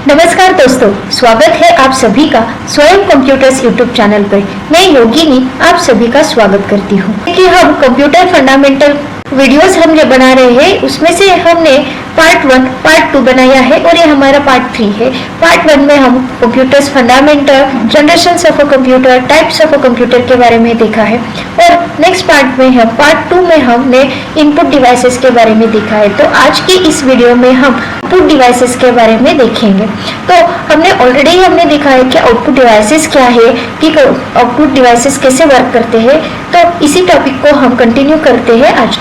नमस्कार दोस्तों, स्वागत है आप सभी का स्वयं कंप्यूटर्स यूट्यूब चैनल पर। मैं योगिनी आप सभी का स्वागत करती हूँ कि हम कंप्यूटर फंडामेंटल वीडियोस हम जो बना रहे हैं उसमें से हमने पार्ट 1, पार्ट 2 बनाया है और ये हमारा पार्ट 3 है। पार्ट 1 में हम computers fundamental, generations of a computer, types of a computer के बारे में देखा है और नेक्स्ट पार्ट में हम पार्ट 2 में हमने इनपुट डिवाइसेस के बारे में देखा है। तो आज की इस वीडियो में हम आउटपुट डिवाइसेस के बारे में देखेंगे। तो हमने देखा है कि आउटपुट डिवाइसेस क्या है, कि आउटपुट डिवाइसेस कैसे वर्क करते हैं। तो इसी टॉपिक को हम कंटिन्यू करते हैं आज।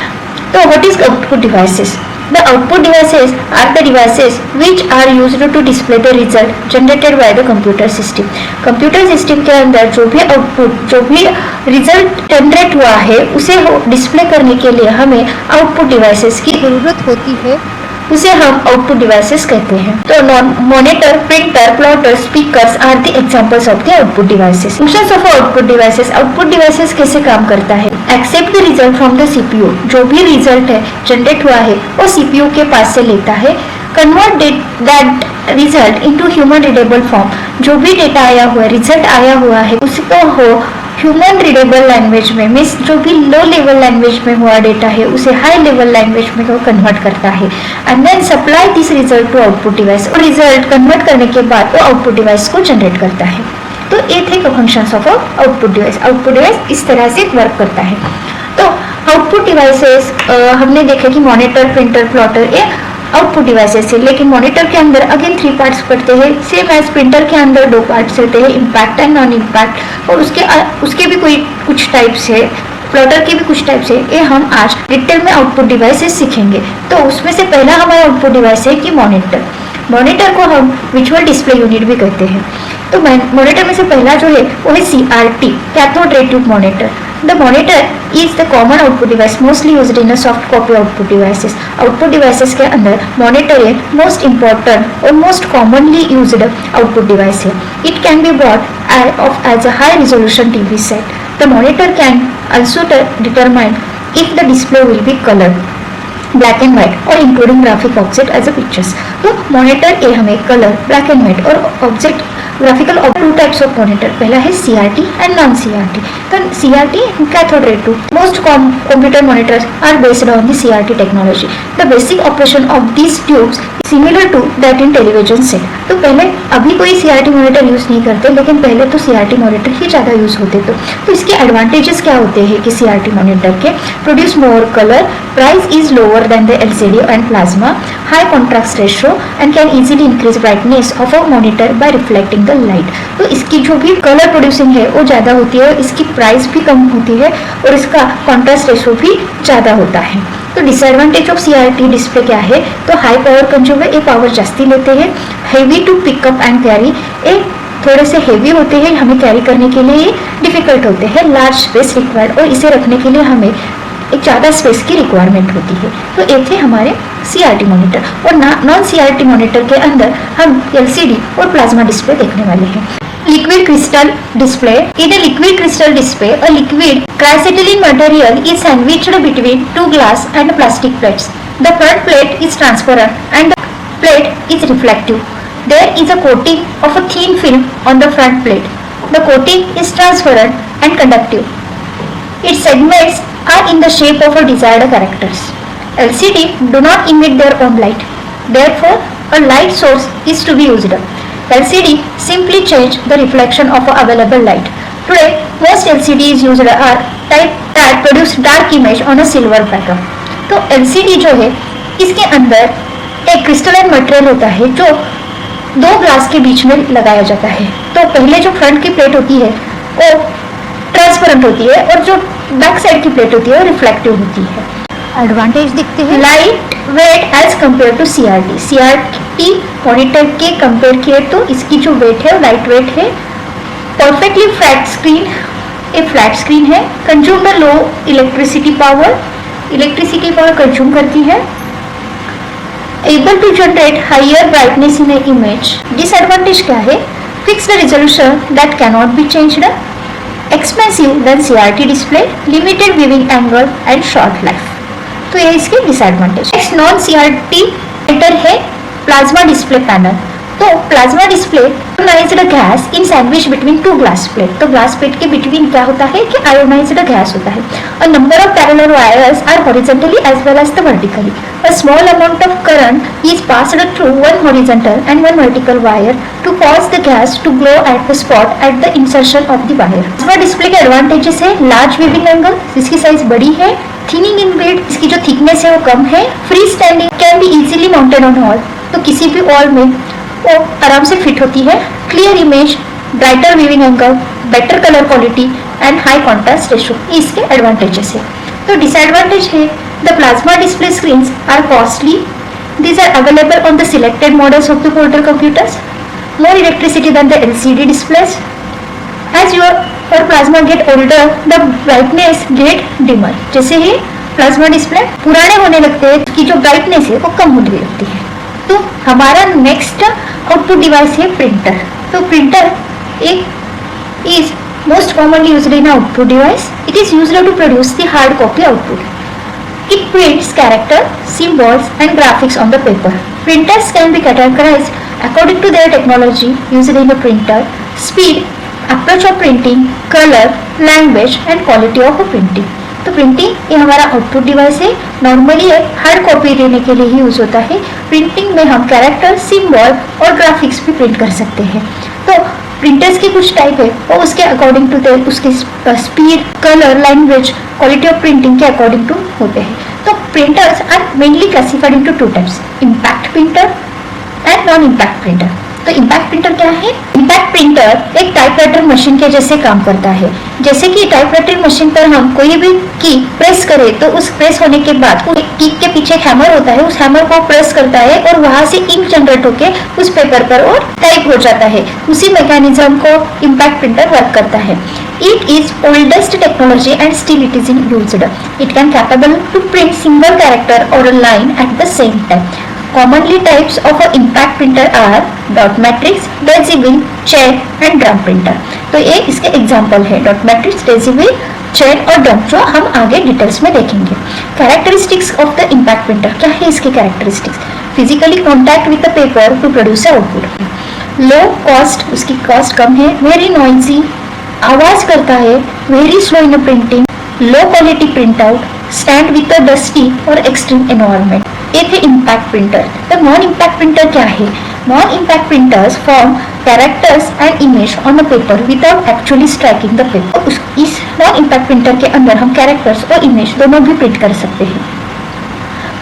तो what is output devices? The output devices are the devices which are used to display the result generated by the computer system. Computer system के अंदर जो भी आउटपुट, जो भी रिजल्ट जनरेट हुआ है उसे डिस्प्ले करने के लिए हमें आउटपुट डिवाइसेस की जरूरत होती है, उसे हम आउटपुट डिवाइसेस कहते हैं। तो monitor, printer, plotter, speakers are the examples of the output devices. Functions of output devices, output devices कैसे काम करता है? Accept the result from the CPU, जो भी रिजल्ट है जनरेट हुआ है वो सीपीयू के पास से लेता है। Convert that result into human readable form, जो भी डेटा आया हुआ है, रिजल्ट आया हुआ है उसको हो ह्यूमन रीडेबल लैंग्वेज में, मीन्स जो भी लो लेवल लैंग्वेज में हुआ डेटा है उसे हाई लेवल लैंग्वेज में वो कन्वर्ट करता है and then supply this result to output device. और रिजल्ट कन्वर्ट करने के बाद वो आउटपुट डिवाइस को जनरेट करता है। तो ये थे functions of output device. Output device इस तरह से वर्क करता है। तो आउटपुट डिवाइसेस हमने देखा कि मॉनिटर, प्रिंटर, प्लॉटर ये आउटपुट डिवाइसेस है। लेकिन मॉनिटर के अंदर अगेन 3 पार्ट्स पड़ते हैं, सेम एज प्रिंटर के अंदर 2 पार्ट्स रहते हैं, इम्पैक्ट एंड नॉन इम्पैक्ट। और उसके भी कुछ टाइप्स है, प्लॉटर के भी कुछ टाइप्स है। ये हम आज डिटेल में आउटपुट डिवाइसेस सीखेंगे। तो उसमें से पहला हमारा आउटपुट डिवाइस है कि मॉनिटर। मॉनिटर को हम विजुअल डिस्प्ले यूनिट भी कहते हैं। तो मॉनिटर में से पहला जो है वो है CRT, cathode ray tube monitor. The monitor is the common output device mostly used in a soft copy output devices. Output devices के अंदर monitor है most important और most commonly used output device है. It can be bought as a high resolution TV set. The monitor can also determine if the display will be colored, black and white और including graphic object as a pictures. तो monitor के हमें colour, black and white और object graphical 2 types of monitor. पहला है CRT and non CRT। तो CRT cathode ray tube, most computer monitors are based on the CRT technology. The basic operation of this tubes similar to that in television set. तो पहले अभी कोई CRT monitor use नहीं करते, लेकिन पहले तो CRT मॉनिटर ही ज़्यादा यूज होते। तो इसके एडवांटेजेस क्या होते हैं कि CRT मॉनिटर के? Produce more colour, price is lower than the LCD and plasma, high contrast ratio and can easily increase brightness of a monitor by reflecting the light. तो इसकी जो भी कलर प्रोड्यूसिंग है वो ज़्यादा होती है, इसकी प्राइस भी कम होती है और इसका कॉन्ट्रास्ट रेशो भी ज़्यादा होता है। तो डिसएडवांटेज ऑफ CRT डिस्प्ले क्या है? तो हाई पावर कंज्यूम है, ये पावर जास्ती लेते हैं। Heavy to pick up and carry, ये थोड़े से हैवी होते हैं, हमें कैरी करने के लिए डिफिकल्ट होते हैं। लार्ज स्पेस रिक्वायर्ड, और इसे रखने के लिए हमें एक ज़्यादा स्पेस की रिक्वायरमेंट होती है। तो ये थे हमारे CRT मॉनिटर। और नॉन CRT मॉनिटर के अंदर हम LCD और प्लाज्मा डिस्प्ले देखने वाले हैं। Liquid crystal display. In a liquid crystal display, a liquid cryocylene material is sandwiched between 2 glass and plastic plates. The front plate is transparent and the plate is reflective. There is a coating of a thin film on the front plate. The coating is transparent and conductive. Its segments are in the shape of a desired characters. LCD do not emit their own light. Therefore, a light source is to be used. LCD simply change the reflection of available light. Today, most LCDs used are type that produce dark image on a silver background. तो LCD जो है इसके अंदर एक crystalline material होता है जो 2 glass के बीच में लगाया जाता है। तो पहले जो फ्रंट की प्लेट होती है वो ट्रांसपेरेंट होती है और जो बैक साइड की प्लेट होती है वो रिफ्लेक्टिव होती है। एडवांटेज दिखते हैं। Light weight as compare to CRT monitor के कंपेयर किए तो इसकी जो वेट है वो लाइट वेट है। परफेक्टली फ्लैट स्क्रीन, एक फ्लैट स्क्रीन है। Consume the low electricity power consume करती है। Able to generate higher brightness in a image. Disadvantage क्या है? Fix the resolution that cannot be changed, expensive than CRT display, limited viewing angle and short life. तो ये इसके disadvantage. Next non CRT monitor है plasma display panel. तो plasma display ionized gas in sandwich between two glass plate, तो glass plate के between क्या होता है कि आयोनाइज्ड गैस होता है। A number of parallel wires are horizontally as well as the vertically. A small amount of current is passed through one horizontal and one vertical wire to cause the gas to glow at the spot at the insertion of the wire. Plasma display के advantages है large weaving angle, जिसकी size बड़ी है, thinning इन wait, इसकी जो thickness है वो कम है, free standing, can be easily mounted on wall, तो किसी भी वॉल में वो आराम से फिट होती है, clear image, brighter viewing angle, better colour quality and high contrast ratio, इसके एडवांटेजेस है। तो डिसएडवांटेज है the plasma display screens are costly, these are available on the selected models of the portable computers, more electricity than the LCD displays, as your plasma get older the brightness get dimmer, जैसे ही plasma display पुराने होने लगते हैं कि जो brightness है वो कम होने लगती है। तो हमारा नेक्स्ट आउटपुट डिवाइस है प्रिंटर। तो प्रिंटर एक is most commonly used in output device, it is used to produce the hard copy output. It prints character, symbols and graphics on the paper. Printers can be categorized according to their technology used in the printer, speed, approach of printing, color, language and quality of printing. तो printing ये हमारा output device है, normally hard copy देने के लिए ही use होता है। Printing में हम कैरेक्टर, सिंबल और ग्राफिक्स भी प्रिंट कर सकते हैं। तो प्रिंटर्स की कुछ टाइप है और उसके अकॉर्डिंग टू उसके speed, colour, language, quality of printing के अकॉर्डिंग टू होते हैं। तो printers are mainly classified into two types, impact printer and non impact printer. तो इम्पैक्ट प्रिंटर क्या है? इम्पैक्ट प्रिंटर एक टाइपराइटर मशीन के जैसे काम करता है। जैसे कि टाइपराइटर मशीन पर हम कोई भी की प्रेस करें तो उस प्रेस होने के बाद की के पीछे एक हैमर होता है, उस हैमर को प्रेस करता है और वहां से इंक जनरेट होके उस पेपर पर और टाइप हो जाता है। उसी मैकेनिज्म को इम्पैक्ट प्रिंटर वर्क करता है। It is oldest technology and still it is in used. It can capable to print single character or a line at the same time. Commonly types of an impact printer are dot matrix, decibel, chat and drum printer. तो ये इसके example है, dot matrix, decibel, चेट और drum, जो हम आगे details में देखेंगे। Characteristics of the impact printer, क्या है इसके characteristics? Physically contact with the paper two produce output, low cost, उसकी कॉस्ट कम है, वेरी नॉइजी, आवाज करता है, very slow in printing, low quality print out, stand with the dusty और extreme environment. एक है इम्पैक्ट प्रिंटर। तो नॉन इम्पैक्ट प्रिंटर क्या है? Non impact printers form characters and image on the paper without actually striking the paper. इस non impact printer के अंदर हम कैरेक्टर्स और इमेज दोनों भी प्रिंट कर सकते हैं।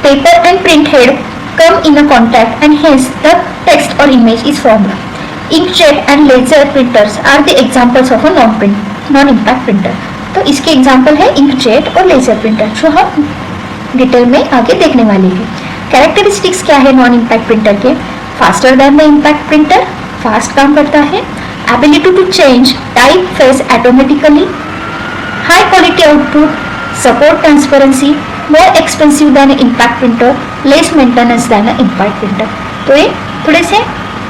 Paper and print head come in a contact and hence the text or image is formed. Inkjet and laser printers are the examples of a non-impact printer. तो इसके एग्जाम्पल है inkjet और laser printer, जो हम detail में आगे देखने वाले हैं। कैरेक्टरिस्टिक्स क्या है नॉन इम्पैक्ट प्रिंटर के? Faster than the impact printer, fast काम करता है, ability to change type face automatically, high quality output, support transparency, more expensive than an impact printer, less maintenance than an impact printer. तो ये थोड़े से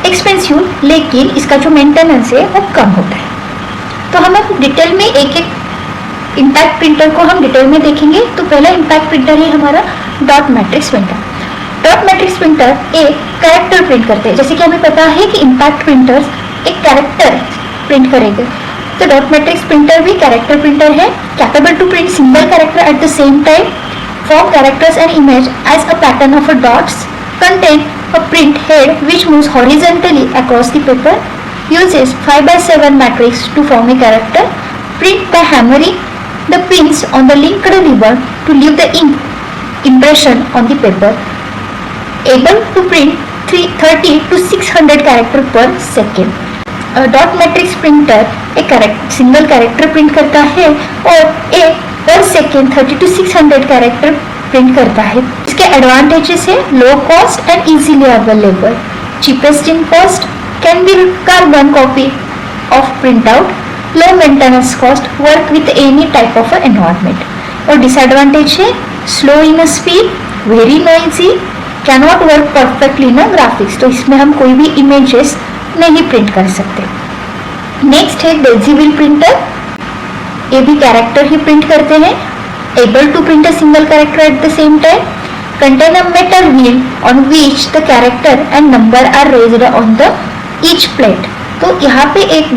expensive, लेकिन इसका जो मेंटेनेंस है वो कम होता है। तो हम अब डिटेल में एक एक इम्पैक्ट प्रिंटर को हम डिटेल में देखेंगे। तो पहला इम्पैक्ट प्रिंटर है हमारा dot matrix printer. Dot matrix printer एक कैरेक्टर प्रिंट करते हैं। जैसे कि हमें पता है कि इम्पैक्ट प्रिंटर्स एक कैरेक्टर प्रिंट करेंगे, तो डॉट मैट्रिक्स प्रिंटर भी कैरेक्टर प्रिंटर है, capable to print single character at the same time, form characters and image as a pattern of a dots, contain a print head which moves horizontally across the paper, uses 5x7 matrix to form a character, print by hammering the pins on the linked ribbon to leave the ink impression on the paper, able to print 30 to 600 character per second. Dot matrix printer एक single character print करता है और एक पर second 30 to 600 character print करता है। इसके advantages है low cost and easily available, cheapest in cost, can be carbon copy of print out, low maintenance cost, work with any type of environment. और डिसएडवांटेज है slow in speed, very noisy, cannot work perfectly in graphics. तो इसमें हम कोई भी images नहीं print कर सकते। नेक्स्ट है डेसिबल प्रिंटर, ये भी कैरेक्टर ही प्रिंट करते हैं, able to print a single character at the same time, contain a metal wheel on which the character and number are raised on the each plate. तो यहाँ पे एक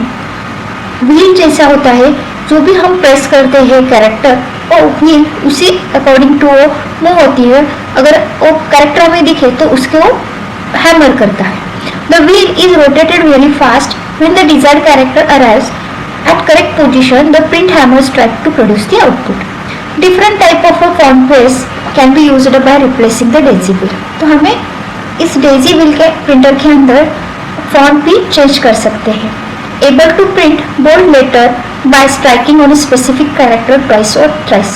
wheel जैसा होता है, जो भी हम प्रेस करते हैं कैरेक्टर और व्हील उसी अकॉर्डिंग टू वो मूव होती है. अगर वो कैरेक्टर हमें दिखे तो उसको वो हैमर करता है. The wheel is rotated very fast. When the desired character arrives at correct position, the print hammer strike to produce the output. Different type of a font press can be used by replacing the daisy wheel. तो हमें इस daisy wheel के printer के अंदर font भी change कर सकते हैं. Able to print bold letter by striking on a specific character twice or thrice.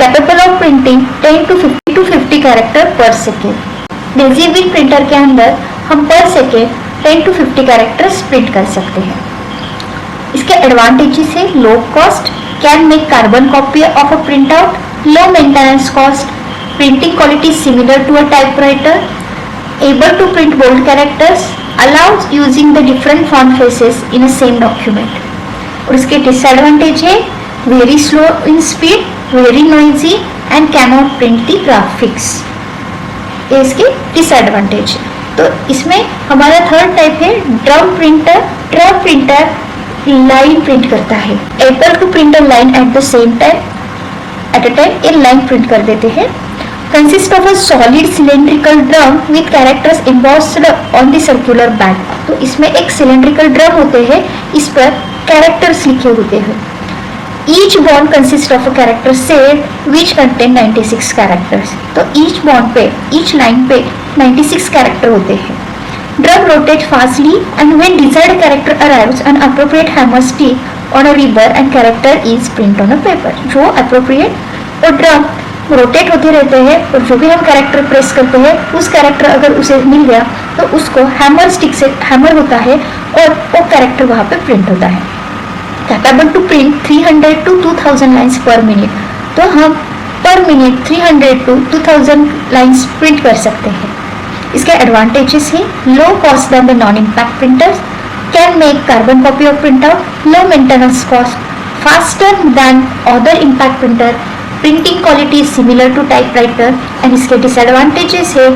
Capable of printing 10 to 50 character per second. daisy wheel printer के अंदर हम पर सेकेंड 10 to 50 कैरेक्टर्स प्रिंट कर सकते हैं. इसके एडवांटेजेस है low cost, can make carbon copy of a print out, low maintenance cost, printing quality similar to a typewriter, able to print bold characters, allows using the different font faces in a same document. और इसके disadvantage है very slow in speed, very noisy and cannot print the graphics. ये इसके disadvantage है. तो इसमें हमारा third type है drum printer. Drum printer line print करता है. Able to print a line at the same time, at a time एक लाइन प्रिंट कर देते हैं. Consist of a solid cylindrical drum with characters embossed on the circular back. तो इसमें एक cylindrical drum होते हैं, इस पर कैरेक्टर्स लिखे होते हैं. Each bond consists of a character set which contain 96 characters. तो each bond पे, each line पे 96 character होते हैं. Drum rotates fastly and when desired character arrives, an appropriate hammer stick on a rubber and character is print on a paper. जो appropriate और drum rotate होते रहते हैं और जो भी हम कैरेक्टर प्रेस करते हैं उस कैरेक्टर अगर उसे मिल गया तो उसको हैमर स्टिक से हैमर होता है और वो कैरेक्टर वहाँ पे प्रिंट होता है. Capable to print 300 to 2000 lines per minute. तो हम पर मिनट 300 to 2000 लाइन्स प्रिंट कर सकते हैं. इसके एडवांटेजेस है low cost than the non impact printers, can make carbon copy of print out, low maintenance cost, faster than other impact printer, printing quality similar to typewriter. And इसके disadvantages है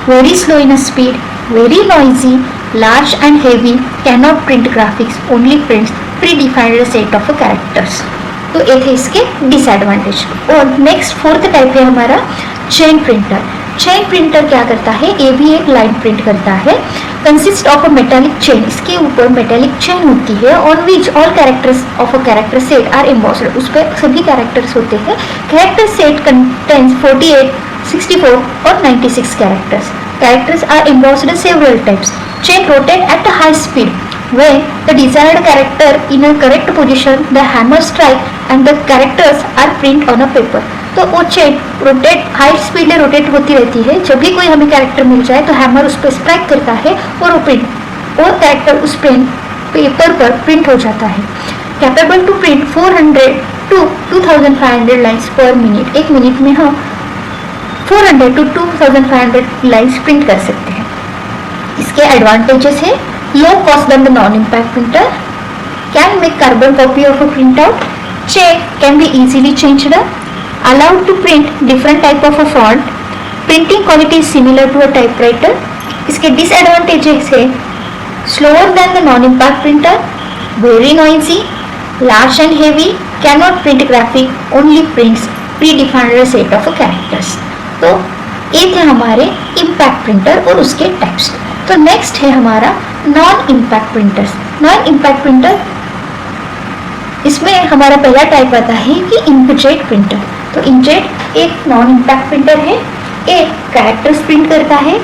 very slow in speed, very noisy, large and heavy, cannot print graphics, only prints predefined set of characters. तो ये थे इसके disadvantage. और next fourth type है हमारा chain printer. Chain printer क्या करता है, ये भी एक लाइन प्रिंट करता है. Consist of a metallic chain, इसके ऊपर मेटेलिक चेन होती है on which all characters of a character set are embossed. उस पर सभी कैरेक्टर्स होते हैं. कैरेक्टर सेट कंटेन्स 48, 64 और 96 characters. Characters are embossed several times. Chain rotate at a high speed. When the desired character in a correct position, the hammer strike and the characters are print on a paper. तो वो chain rotate high speed में rotate होती रहती है. जब भी कोई हमें कैरेक्टर मिल जाए तो हैमर उस पर स्ट्राइक करता है और वो प्रिंट और कैरेक्टर उस पेपर पर प्रिंट हो जाता है. Capable to print 400 to 2500 lines per minute. एक मिनट में हम 400 to 2500 लाइन्स प्रिंट कर सकते हैं. इसके एडवांटेजेस है low cost than the non impact printer, can make carbon copy of a print out, chain can be easily changed, allowed to print different type of a font, printing quality similar to a typewriter. इसके disadvantages है slower than the non impact printer, very noisy, large and heavy, cannot print graphic, only prints predefined set of characters. तो ये थे हमारे impact printer और उसके types. तो next है हमारा non impact printers. Non impact printer, इसमें हमारा पहला टाइप आता है कि इंकजेट प्रिंटर. तो इंकजेट एक नॉन इम्पैक्ट प्रिंटर है. एक कैरेक्टर्स प्रिंट करता है,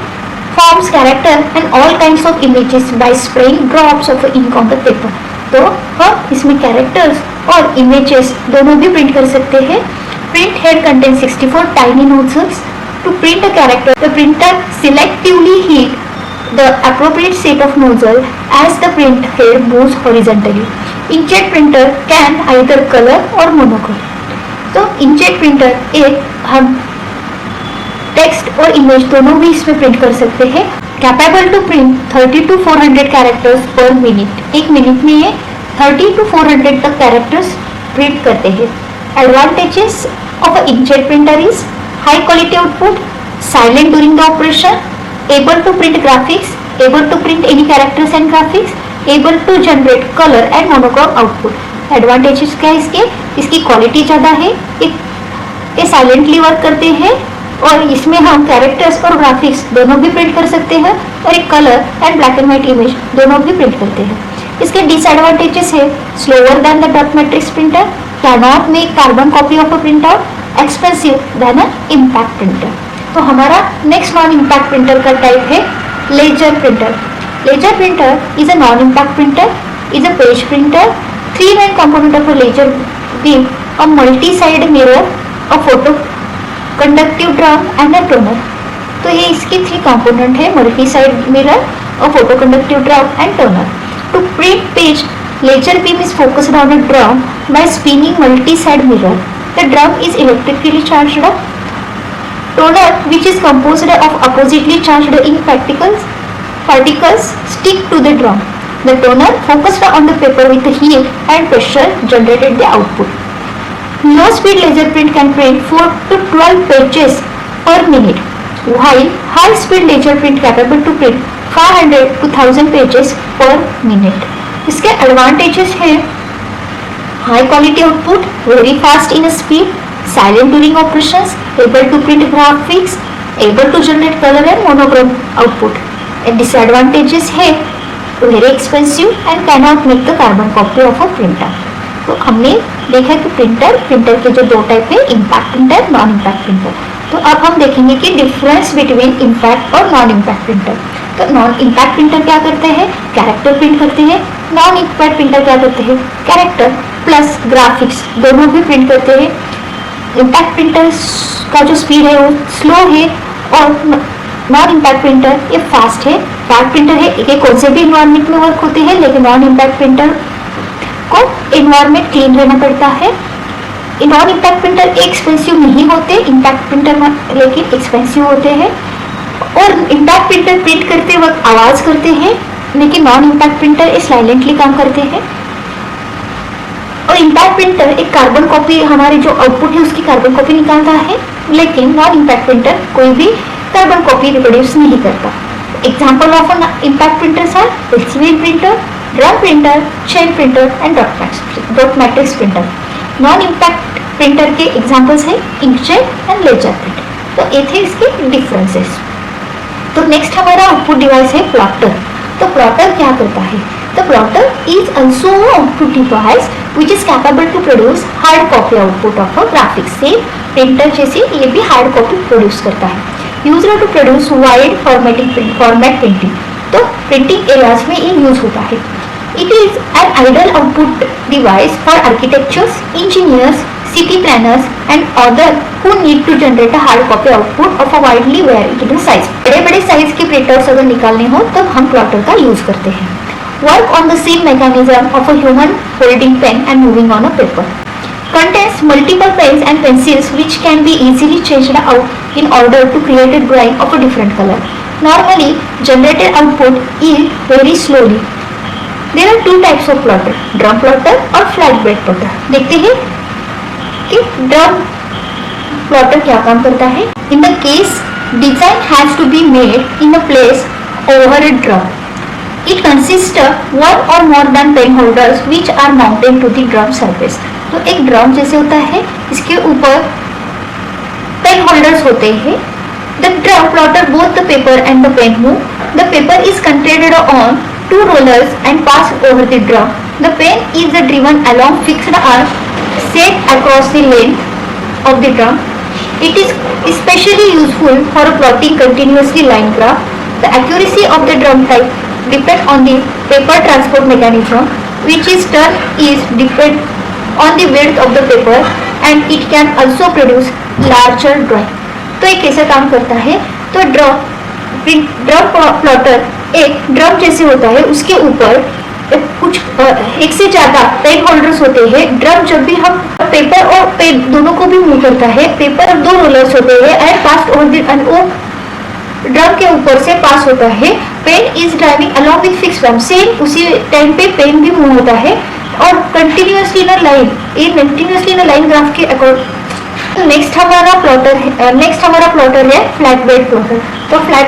forms character and all kinds of images by spraying drops of ink on the paper. तो हम इसमें कैरेक्टर्स और इमेजेस दोनों भी प्रिंट कर सकते हैं. Print head contains 64 tiny nozzles. To print a character, the printer selectively heat the appropriate set of nozzle as the print head moves horizontally. Inkjet printer can either color or monocolor. तो inkjet printer एक हम text और image दोनों भी इसमें print कर सकते हैं. Capable to print 30 to 400 characters per minute. एक मिनट में ये 30 to 400 तक कैरेक्टर्स प्रिंट करते हैं. Advantages of an inkjet printer is high quality output, silent during the operation, able to print graphics, able to print any characters and graphics, able to generate color and monochrome output. Advantages क्या है इसकी quality ज़्यादा है, ये silently work करते हैं और इसमें हम कैरेक्टर्स और ग्राफिक्स दोनों भी प्रिंट कर सकते हैं और एक colour and black and white image दोनों भी प्रिंट करते हैं। इसके डिसएडवांटेजेस है slower than the dot matrix printer, cannot make carbon copy of a printer, expensive than a impact printer. तो हमारा नेक्स्ट नॉन इम्पैक्ट प्रिंटर का टाइप है laser printer. Laser printer is a non impact printer, is a page printer. Three main component of a laser beam: a multi-side mirror, a photo conductive drum and a toner। तो ये इसकी 3 component है, multi side mirror, a photo conductive drum and toner। To print page, laser beam is focused on a drum by spinning multi-side mirror। The drum is electrically charged। Toner, which is composed of oppositely charged ink particles stick to the drum। The toner focused on the paper with heat and pressure generated the output। Low speed laser print can print 4 to 12 pages per minute, while high speed laser print capable to print 500 to 1000 pages per minute। इसके advantages है high quality output, very fast in speed, silent during operations, able to print graphics, able to generate colour and monochrome output. Disadvantages है very expensive and cannot make the carbon copy of a printer. तो हमने देखा कि printer के जो 2 type है, impact printer, non impact printer. तो अब हम देखेंगे कि डिफरेंस बिटवीन इम्पैक्ट और नॉन इम्पैक्ट प्रिंटर। तो नॉन इम्पैक्ट प्रिंटर क्या करते हैं, कैरेक्टर प्रिंट करते हैं। नॉन इम्पैक्ट प्रिंटर क्या करते हैं, कैरेक्टर प्लस ग्राफिक्स दोनों भी प्रिंट करते हैं। इम्पैक्ट प्रिंटर का जो स्पीड है वो स्लो है और नॉन इम्पैक्ट प्रिंटर ये फास्ट है। इम्पैक्ट प्रिंटर है ये कौन से भी इन्वायरमेंट में वर्क होते हैं, लेकिन नॉन इम्पैक्ट प्रिंटर को इन्वायरमेंट क्लीन रहना पड़ता है। नॉन इम्पैक्ट प्रिंटर एक्सपेंसिव नहीं होते, इम्पैक्ट प्रिंटर लेकिन एक्सपेंसिव होते हैं। और इम्पैक्ट प्रिंटर प्रिंट करते वक्त आवाज करते हैं, लेकिन नॉन इम्पैक्ट प्रिंटर ये साइलेंटली काम करते हैं। और इम्पैक्ट प्रिंटर एक कार्बन कॉपी, हमारी जो आउटपुट है उसकी कार्बन कॉपी निकालता है, लेकिन नॉन इम्पैक्ट प्रिंटर कोई भी कार्बन कॉपी रिप्रोड्यूस नहीं करता। Example of an impact printers are LCD printer, drum printer, chain printer and dot matrix printer. Non impact printer के एग्जाम्पल्स हैं इंकजेट एंड लेजर प्रिंटर। तो ये थे इसके डिफरेंसेस। तो नेक्स्ट हमारा आउटपुट डिवाइस है प्लॉटर। तो प्लॉटर क्या करता है, तो plotter is also output device which is capable to produce hard copy output of a graphics. Same printer जैसे ये भी हार्ड कॉपी प्रोड्यूस करता है। Used to produce wide format printing. तो प्रिंटिंग एरियाज में ये यूज होता है। It is an ideal output device for architectures, engineers, city planners and other who need to generate a hard copy output of a widely variable size। बड़े बड़े size के printers अगर निकालने हो तब हम प्लॉटर का यूज करते हैं। Work on the same mechanism of a human holding pen and moving on a paper. Contains multiple pens and pencils which can be easily changed out in order to create a drawing of a different color। Normally generated output is very slowly। There are 2 types of plotter, drum plotter और flat bed plotter। देखते हैं कि drum plotter क्या काम करता है। In the case, design has to be made in a place over a drum। It consists of 1 or more than pen holders which are mounted to the drum surface। तो एक drum जैसे होता है, इसके ऊपर पेन होल्डर्स होते हैं। The drum plotter both the paper and the pen move। The paper is contained on 2 rollers and passed over the drum। The pen is driven along fixed arm set across the length of the drum। It is especially useful for plotting continuously line graph। The accuracy of the drum type depends on the paper transport mechanism, which is turn is depend on the width of the paper and it can also produce larger drawing। तो ये कैसे काम करता है, तो drum plotter एक drum जैसे होता है, उसके ऊपर कुछ एक से ज्यादा पेन होल्डर्स होते हैं। ड्रम जब भी हम पेपर और पेन दोनों को भी मूव करता है, पेपर और 2 रोलर्स होते हैं एंड पास ओवर वो ड्रम के ऊपर से पास होता है। Pen is driving along with fix drum, same उसी टाइम पे पेन भी मूव होता है और कंटिन्यूअसली इन लाइन ग्राफ के नेक्स्ट हमारा प्लॉटर है फ्लैट बेड प्लॉटर। तो flat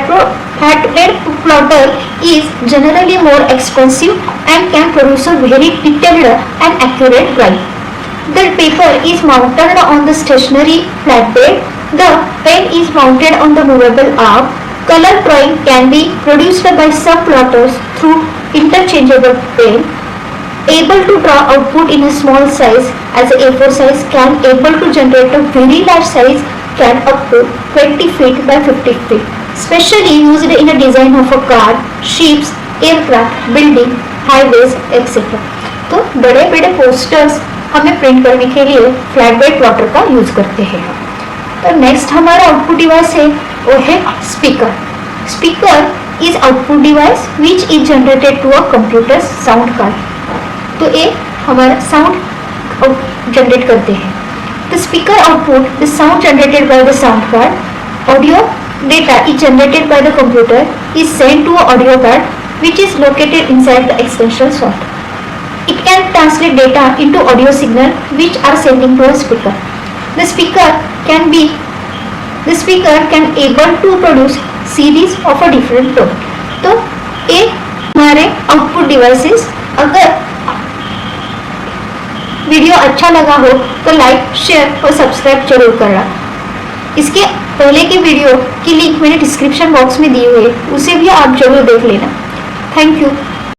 bed plotter is generally more expensive and can produce a very detailed and accurate drawing. The paper is mounted on the stationary flat bed. The pen is mounted on the movable arm. Color drawing can be produced by some plotters through interchangeable pen. Able to draw output in a small size as A4 size can able to generate a very large size can up to 20 feet by 50 feet. Specially used in a design of a car, ships, aircraft, building, highways, etc. तो बड़े बड़े posters हमें print करने के लिए flat bed plotter का use करते हैं. तो नेक्स्ट हमारा आउटपुट डिवाइस है वो है speaker. Speaker is output device which is generated to a computer sound card. तो ये हमारा साउंड जनरेट करते हैं. The speaker output the sound generated by the sound card. Audio data is generated by the computer is send to audio card which is located inside the extension slot. It can translate data into audio signal which are sending to a speaker. The speaker can able to produce series of a different tone. तो ये हमारे output devices. अगर video अच्छा लगा हो तो like, share और subscribe जरूर करना. इसके पहले के वीडियो की लिंक मैंने डिस्क्रिप्शन बॉक्स में दी हुई है, उसे भी आप जरूर देख लेना. Thank you.